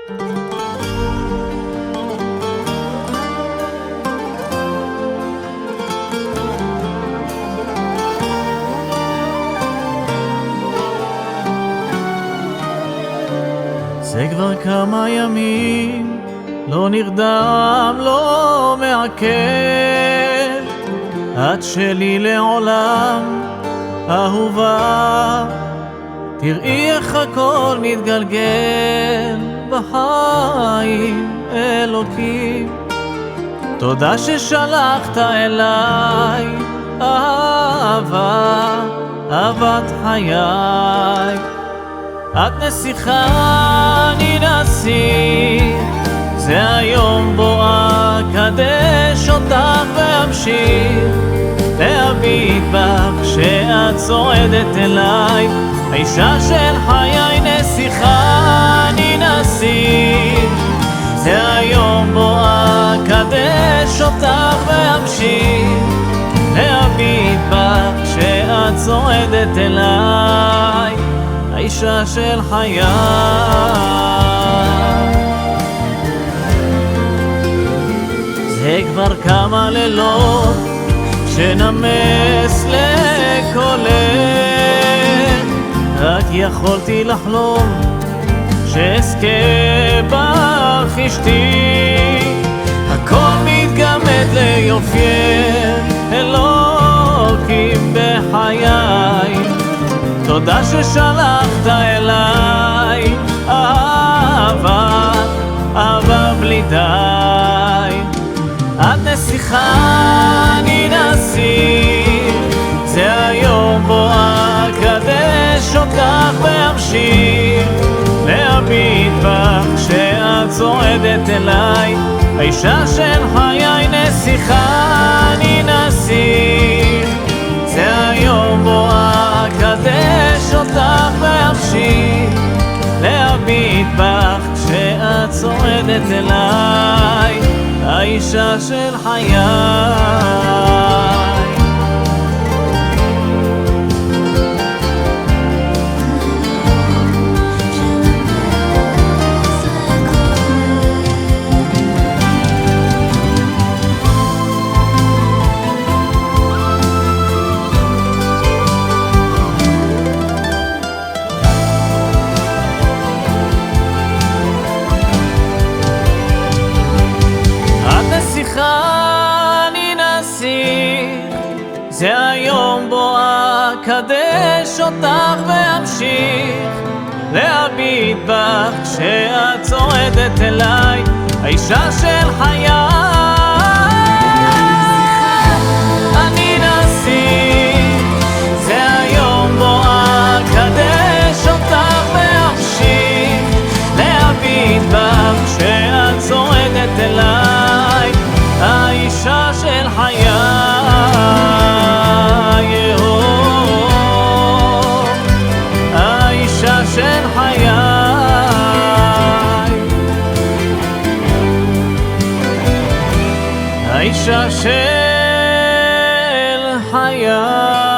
זה כבר כמה ימים, לא נרדם, לא מעכל, את שלי לעולם, אהובה. תראי איך הכל מתגלגל בחיים, אלוקים. תודה ששלחת אליי אהבה, אהבת חיי. את נסיכה, אני נשיא, זה היום בו אקדש אותך ואמשיך להביט בך כשאת צועדת אליי. האישה של חיי, נסיכה, אני נשיא, זה היום בו אקדש אותך ואמשיך להביט בך כשאת צועדת אליי. האישה של חיי. זה כבר כמה לילות שנמס לקולך, רק יכולתי לחלום שאזכה בך אשתי. הכל מתגמד ליופיין, אלוקים בחיי. תודה ששלחת אליי אהבה, אהבה בלי די. את נסיכה, אני נשיא, זה היום בו אקדש אותך ואמשיך להביט בך כשאת צועדת אליי. האישה של חיי, נסיכה, אני נשיא, זה היום בו אקדש אותך ואמשיך להביט בך כשאת צועדת אליי. האישה של חיי. אני נשיא, זה היום בו אקדש אותך ואמשיך להביט בך כשאת צועדת אליי. האישה של חיי, אני נשיא, זה היום בו אקדש אותך ואמשיך להביט בך כשאת צועדת אליי. האישה של חיי, האישה של חיי, האישה של חיי.